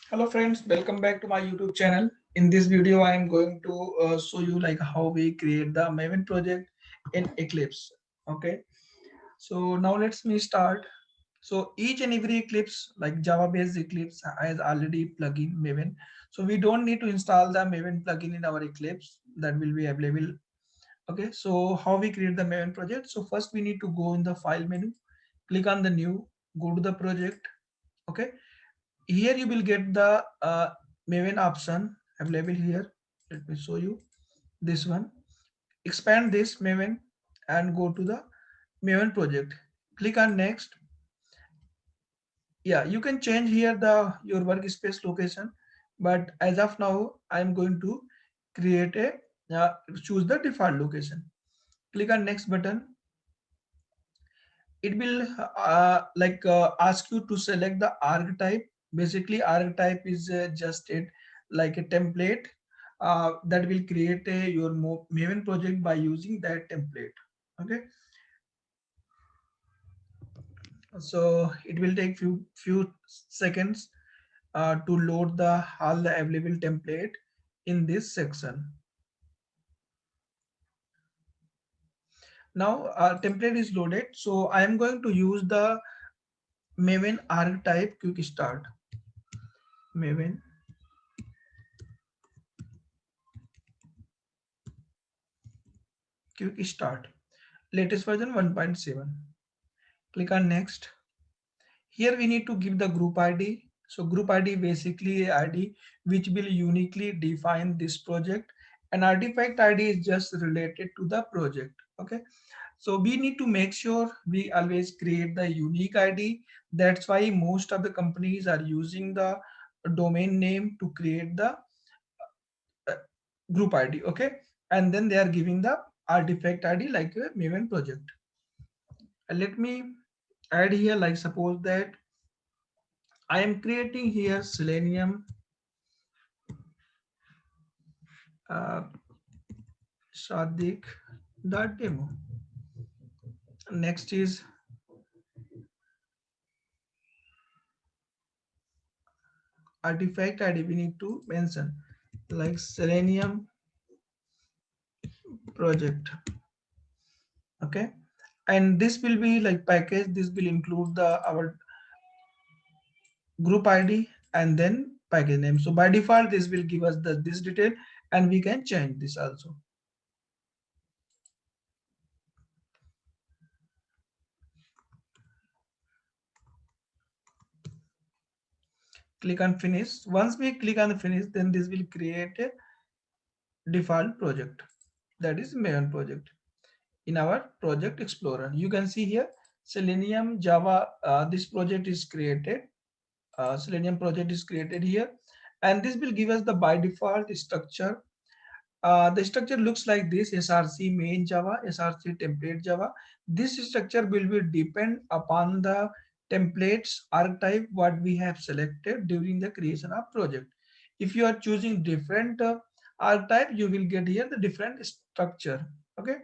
Hello friends, welcome back to my YouTube channel. In this video, I am going to show you like how we create the Maven project in Eclipse. Okay, so now let's me start. So each and every Eclipse, like Java-based Eclipse, has already plugin Maven. So we don't need to install the Maven plugin in our Eclipse. That will be available. Okay, so how we create the Maven project? So first we need to go in the File menu, click on the New, go to the project. Okay, here you will get the Maven option available here. Let me show you this one. Expand this Maven and go to the Maven project. Click on next. Yeah, you can change here the your workspace location, but as of now I am going to create a choose the default location. Click on next button. It will ask you to select the archetype. Basically archetype is just it like a template that will create your Maven project by using that template. Okay, so it will take few seconds to load the all the available template in this section. Now our template is loaded, so I am going to use the Maven archetype quick start. Maven quick start, latest version 1.7. Click on next. Here we need to give the group ID. So group ID basically a ID which will uniquely define this project, and artifact ID is just related to the project. Okay, so we need to make sure we always create the unique ID. That's why most of the companies are using the domain name to create the uh, group ID. Okay, and then they are giving the artifact ID like a Maven project. Let me add here, like suppose that I am creating here Selenium uh, Shadik demo. Next is artifact ID. We need to mention like Selenium project. Okay, and this will be like package. This will include the our group ID and then package name. So by default, this will give us the this detail, and we can change this also. Click on finish. Once we click on the finish, then this will create a default project, that is Maven project. In our project explorer, you can see here Selenium Java. This project is created. Selenium project is created here, and this will give us the by default structure. The structure looks like this: src main Java, src template Java. This structure will be depend upon the templates archetype what we have selected during the creation of project. If you are choosing different archetype, you will get here the different structure. Okay,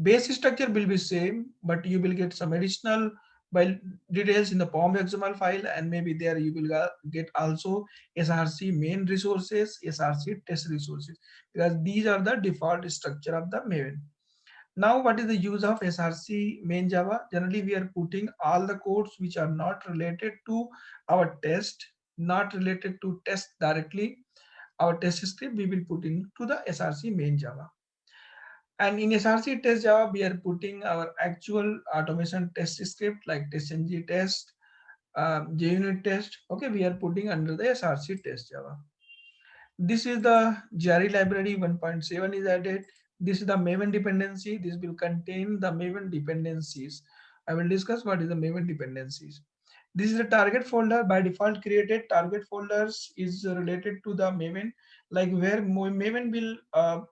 base structure will be same, but you will get some additional by details in the POM XML file, and maybe there you will get also src main resources, src test resources, because these are the default structure of the Maven. Now what is the use of src main Java? Generally we are putting all the codes which are not related to our test, not related to test directly, our test script we will put into the src main Java. And in SRC test Java, we are putting our actual automation test script like testng test, JUnit test. Okay, we are putting under the SRC test Java. This is the JARE library 1.7 is added. This is the Maven dependency. This will contain the Maven dependencies. I will discuss what is the Maven dependencies. This is the target folder by default created. Target folders is related to the Maven, like where Maven will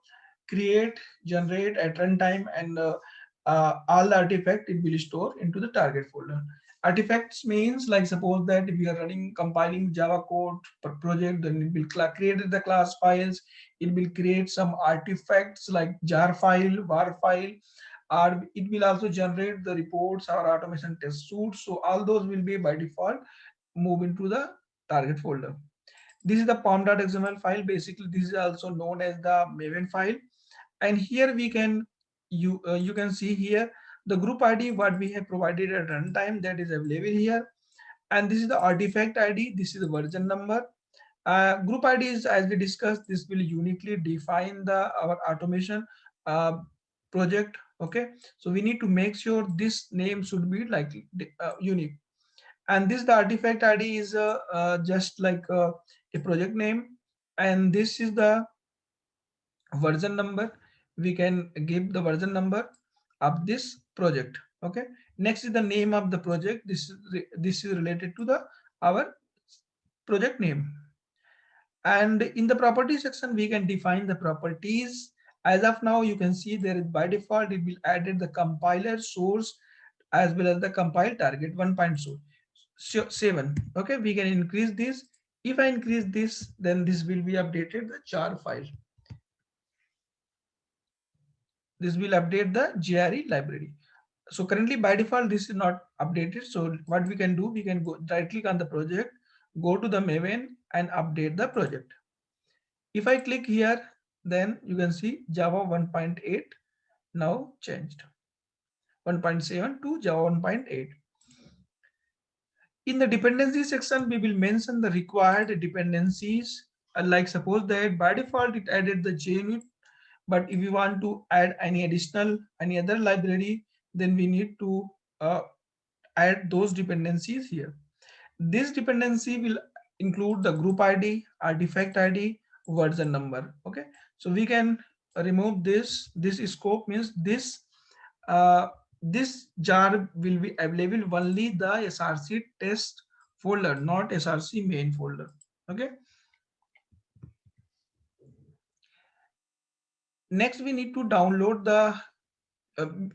create, generate at runtime, and all the artifact it will store into the target folder. Artifacts means like suppose that if you are running compiling Java code per project, then it will create the class files. It will create some artifacts like jar file, var file, or it will also generate the reports or automation test suite. So all those will be by default move into the target folder. This is the pom.xml file. Basically, this is also known as the Maven file. And here we can you can see here the group ID what we have provided at runtime, that is available here. And this is the artifact ID. This is the version number. Group ID is, as we discussed, this will uniquely define the our automation project. Okay, so we need to make sure this name should be like unique. And this the artifact ID is just like a project name, and this is the version number. We can give the version number of this project. Okay, next is the name of the project. This is related to the our project name. And in the property section we can define the properties. As of now you can see there is by default it will added the compiler source as well as the compile target 1.7. Okay, we can increase this. If I increase this, then this will be updated the jar file. This will update the GRE library. So currently by default this is not updated. So what we can do, we can go right click on the project, go to the Maven and update the project. If I click here, then you can see Java 1.8 now changed, 1.7 to Java 1.8. In the dependency section, we will mention the required dependencies. Like suppose that by default it added the JUnit, but if you want to add any other library, then we need to add those dependencies here. This dependency will include the group ID, artifact ID, version number. Okay, so we can remove this. This scope means uh, this jar will be available only the src test folder, not src main folder. Okay, next we need to download the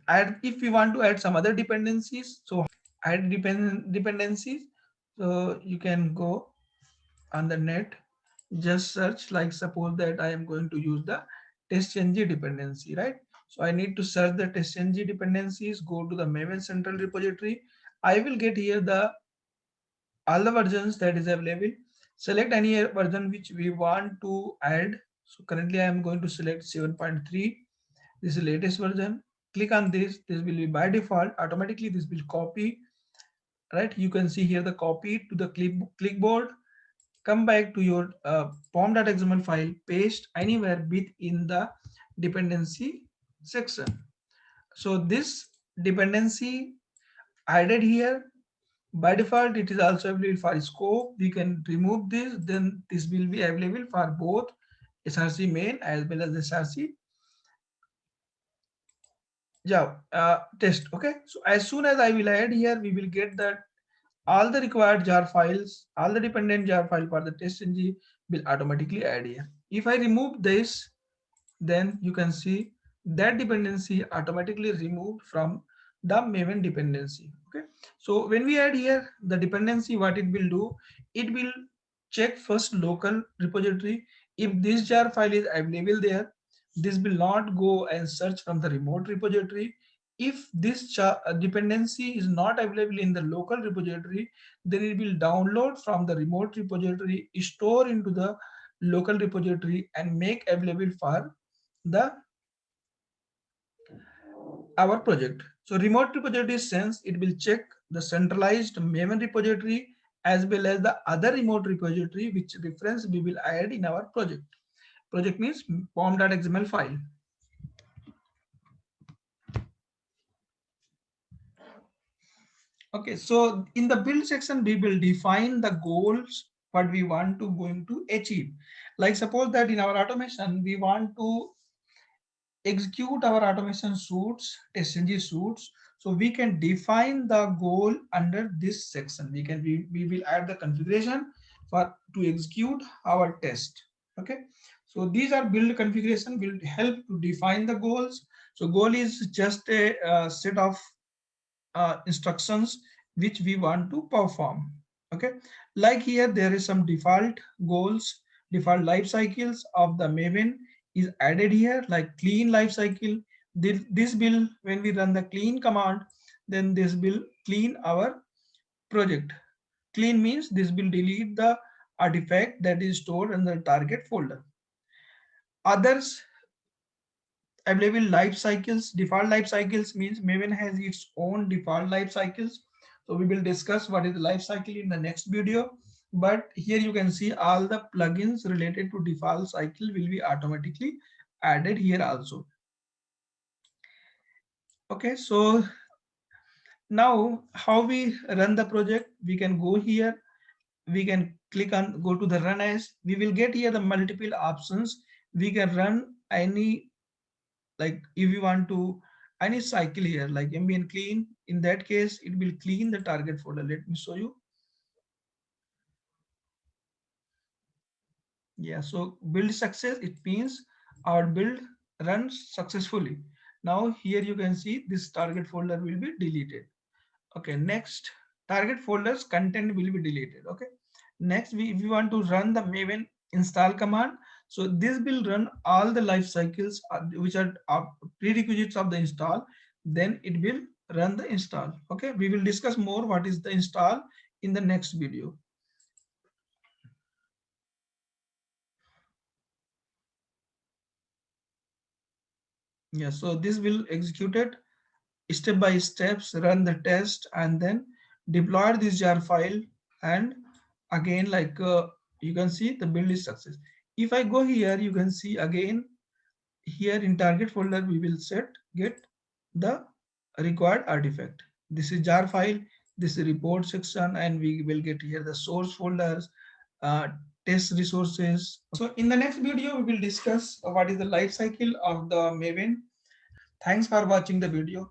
add, if we want to add some other dependencies. So add dependencies, so you can go on the net, just search, like suppose that I am going to use the testng dependency, right? So I need to search the testng dependencies, go to the Maven central repository. I will get here the all the versions that is available. Select any version which we want to add. So currently I am going to select 7.3. This is the latest version. Click on this. This will be by default automatically, this will copy, right? You can see here the copy to the clipboard. Come back to your pom.xml file, paste anywhere within the dependency section. So this dependency added here, by default it is also available for scope. We can remove this, then this will be available for both src main as well as src Java test. Okay, so as soon as I will add here, we will get that all the required jar files, all the dependent jar file for the testng will automatically add here. If I remove this, then you can see that dependency automatically removed from the Maven dependency. Okay, so when we add here the dependency, what it will do, it will check first local repository. If this jar file is available there, this will not go and search from the remote repository. If this dependency is not available in the local repository, then it will download from the remote repository, store into the local repository and make available for the our project. So remote repository sense, it will check the centralized Maven repository as well as the other remote repository which reference we will add in our project. Project means pom.xml file. Okay, so in the build section we will define the goals what we want to going to achieve. Like suppose that in our automation we want to execute our automation suites, testng suites. So we can define the goal under this section. We will add the configuration for to execute our test. Okay, so these are build configuration will help to define the goals. So goal is just a set of instructions which we want to perform. Okay, like here there is some default goals, default life cycles of the Maven is added here, like clean life cycle. This will, when we run the clean command, then this will clean our project. Clean means this will delete the artifact that is stored in the target folder. Others available life cycles, default life cycles means Maven has its own default life cycles. So we will discuss what is the life cycle in the next video. But here you can see all the plugins related to default cycle will be automatically added here also. Okay, so now how we run the project, we can go here, we can click on go to the run as, we will get here the multiple options. We can run any, like if you want to any cycle here like ambient clean, in that case it will clean the target folder. Let me show you. Yeah, so build success, it means our build runs successfully. Now here you can see this target folder will be deleted. Okay, next, target folders content will be deleted. Okay, next if we want to run the Maven install command, so this will run all the life cycles which are prerequisites of the install, then it will run the install. Okay, we will discuss more what is the install in the next video. Yeah, so this will execute it step by steps, run the test, and then deploy this jar file. And again, like you can see the build is success. If I go here, you can see again here in target folder we will set get the required artifact. This is jar file, this is report section, and we will get here the source folders, uh, test resources. So in the next video we will discuss what is the life cycle of the Maven. Thanks for watching the video.